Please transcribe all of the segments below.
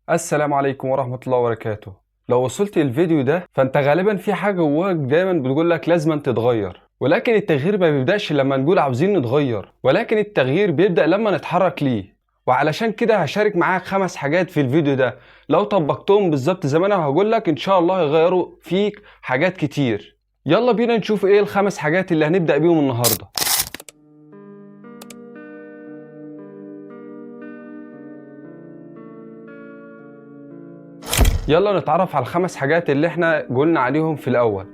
السلام عليكم ورحمة الله وبركاته. لو وصلت الفيديو ده فانت غالبا في حاجة جواك دايما بتقول لك لازم تتغير، ولكن التغيير ما بيبدأش لما نقول عاوزين نتغير، ولكن التغيير بيبدأ لما نتحرك ليه. وعلشان كده هشارك معاك 5 حاجات في الفيديو ده لو طبقتهم بالظبط زي ما انا هقول لك ان شاء الله هيغيروا فيك حاجات كتير. يلا بينا نشوف ايه ال5 حاجات اللي هنبدأ بيهم النهاردة. يلا نتعرف على ال5 حاجات اللي احنا قلنا عليهم في الاول.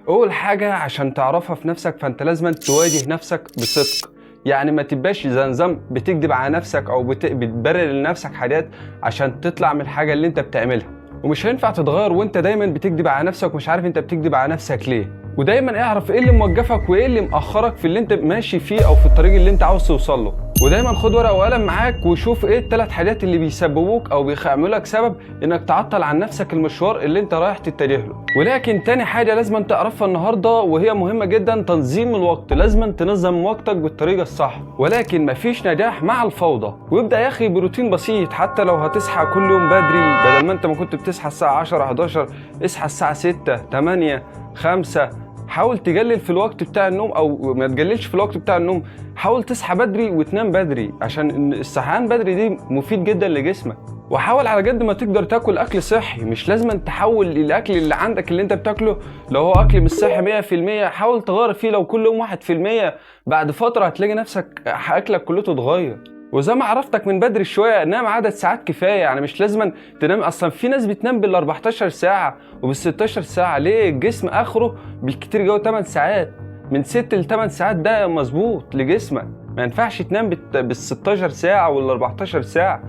اول حاجة عشان تعرفها في نفسك فانت لازم تواجه نفسك بصدق، يعني ما تبقاش زي نظام بتكذب على نفسك او بتبرر لنفسك حاجات عشان تطلع من الحاجة اللي انت بتعملها. ومش هينفع تتغير وانت دايما بتكذب على نفسك ومش عارف انت بتكذب على نفسك ليه. ودايما اعرف ايه اللي موقفك وايه اللي مأخرك في اللي انت ماشي فيه او في الطريق اللي انت عاوز توصل له. ودايما خد ورقة وقلم معاك وشوف ايه ال3 حاجات اللي بيسببوك او بيعملوا لك سبب انك تعطل عن نفسك المشوار اللي انت رايح تتجه له. ولكن تاني حاجة لازم تعرفها النهاردة وهي مهمة جدا، تنظيم الوقت. لازم تنظم وقتك بالطريقة الصح، ولكن مفيش نجاح مع الفوضى. وابدأ يا اخي بروتين بسيط، حتى لو هتصحى كل يوم بدري، بدل ما انت ما كنت بتصحى الساعة 10 11 اصحى الساعة 6 8 5. حاول تقلل في الوقت بتاع النوم او ما تقللش في الوقت بتاع النوم، حاول تصحى بدري وتنام بدري عشان الصحيان بدري دي مفيد جدا لجسمك. وحاول على قد ما تقدر تاكل اكل صحي، مش لازم تحول الاكل اللي عندك اللي انت بتاكله لو هو اكل مش صحي 100%، حاول تغير فيه لو كل يوم 1%، بعد فترة هتلاقي نفسك اكلك كله اتغير. وزي ما عرفتك من بدري شويه نام عدد ساعات كفايه، يعني مش لازم تنام. اصلا في ناس بتنام بال 14 ساعه وبال 16 ساعه، ليه؟ الجسم اخره بالكتير جوه 8 ساعات، من 6 ل 8 ساعات ده مظبوط لجسمك. ما ينفعش تنام بال 16 ساعه ولا 14 ساعه،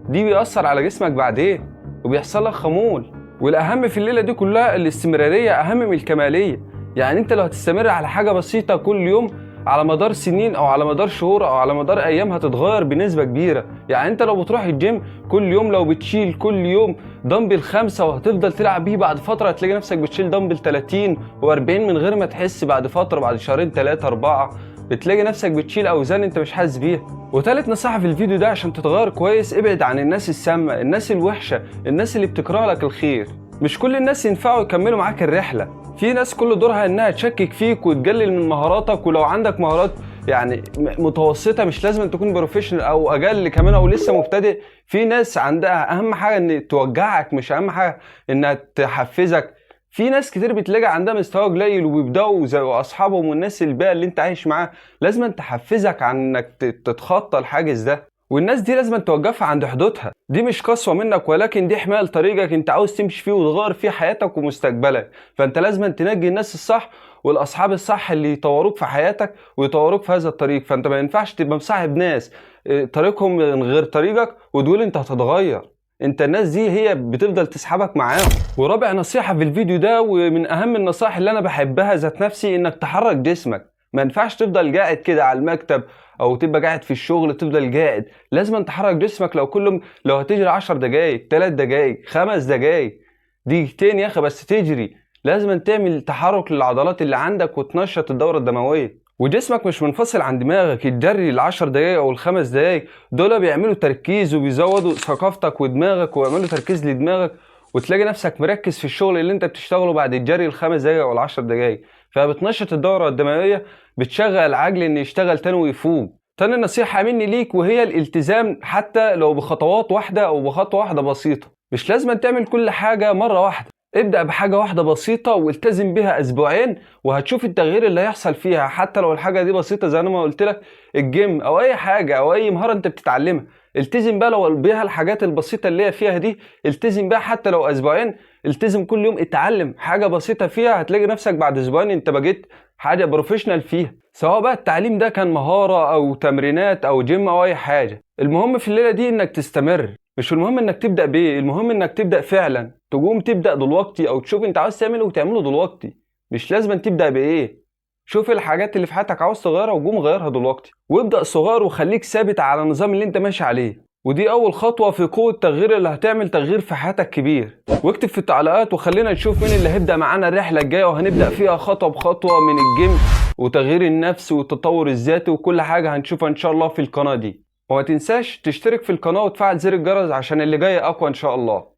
دي بيأثر على جسمك بعدين وبيحصل لك خمول. والاهم في الليله دي كلها الاستمراريه اهم من الكماليه. يعني انت لو هتستمر على حاجه بسيطه كل يوم على مدار سنين او على مدار شهور او على مدار ايام هتتغير بنسبه كبيره. يعني انت لو بتروح الجيم كل يوم، لو بتشيل كل يوم دمبل 5 وهتفضل تلعب بيه، بعد فتره هتلاقي نفسك بتشيل دمبل 30 و40 من غير ما تحس. بعد فتره، بعد شهرين 3 4 بتلاقي نفسك بتشيل اوزان انت مش حاسس بيها. وتالت نصيحه في الفيديو ده عشان تتغير كويس، ابعد عن الناس السامه، الناس الوحشه، الناس اللي بتكره لك الخير. مش كل الناس ينفعوا يكملوا معاك الرحله. في ناس كل دورها انها تشكك فيك وتقلل من مهاراتك، ولو عندك مهارات يعني متوسطه مش لازم تكون بروفيشنال او اقل كمان او لسه مبتدئ، في ناس عندها اهم حاجه ان توجعك، مش اهم حاجه انها تحفزك. في ناس كتير بتلاقي عندها مستوى قليل وبيبداوا زي اصحابهم والناس البيئه اللي انت عايش معاها، لازم تحفزك عن انك تتخطى الحاجز ده. والناس دي لازم توقفها عند حدودها، دي مش قسوة منك ولكن دي حماية لطريقك انت عاوز تمشي فيه وتغير فيه حياتك ومستقبلك. فانت لازم تنجي الناس الصح والاصحاب الصح اللي يطوروك في حياتك ويطوروك في هذا الطريق. فانت ما ينفعش تبقى مصاحب ناس طريقهم من غير طريقك وتقول انت هتتغير. انت الناس دي هي بتفضل تسحبك معاهم. ورابع نصيحة في الفيديو ده ومن اهم النصائح اللي انا بحبها ذات نفسي، انك تحرك جسمك. ما ينفعش تفضل قاعد كده على المكتب او تبقى قاعد في الشغل تفضل قاعد، لازم تحرك جسمك. لو هتجري 10 دقايق 3 دقايق 5 دقايق دقيقتين يا اخي بس تجري، لازم تعمل تحرك للعضلات اللي عندك وتنشط الدورة الدموية. وجسمك مش منفصل عن دماغك، الجري ال10 دقايق او ال5 دقايق دول بيعملوا تركيز وبيزودوا ثقافتك ودماغك ويعملوا تركيز لدماغك، وتلاقي نفسك مركز في الشغل اللي انت بتشتغله بعد الجري ال5 دقايق او ال10 دقايق. فبتنشط الدورة الدموية، بتشغل العقل ان يشتغل تاني ويفوق. تاني نصيحة مني ليك وهي الالتزام، حتى لو بخطوات واحدة او بخطوة واحدة بسيطة. مش لازم تعمل كل حاجة مرة واحدة، ابدأ بحاجة واحدة بسيطة والتزم بها اسبوعين وهتشوف التغيير اللي هيحصل فيها. حتى لو الحاجة دي بسيطة زي ما قلت لك الجيم او اي حاجة او اي مهارة انت بتتعلمها، التزم بقى لو بيها الحاجات البسيطة اللي هي فيها دي، التزم بقى حتى لو اسبوعين. التزم كل يوم اتعلم حاجة بسيطة فيها، هتلاقي نفسك بعد اسبوعين انت بقيت حاجة بروفيشنال فيها، سواء بقى التعليم ده كان مهارة او تمرينات او جيم او اي حاجة. المهم في الليلة دي انك تستمر، مش المهم انك تبدأ بايه، المهم انك تبدأ فعلا، تقوم تبدأ دلوقتي او تشوف انت عاوز تعمله وتعمله دلوقتي. مش لازم تبدأ بايه، شوف الحاجات اللي في حياتك عاوز تغيرها وقوم غيرها دلوقتي، وابدأ صغير وخليك ثابت على النظام اللي انت ماشي عليه. ودي اول خطوة في قوة التغيير اللي هتعمل تغيير في حياتك كبير. واكتب في التعليقات وخلينا نشوف مين اللي هيبدأ معانا الرحلة الجاية، وهنبدأ فيها خطوة بخطوة من الجيم وتغيير النفس والتطور الذاتي وكل حاجة هنشوفها ان شاء الله في القناة دي. وما تنساش تشترك في القناة وتفعل زر الجرس عشان اللي جاي اقوى ان شاء الله.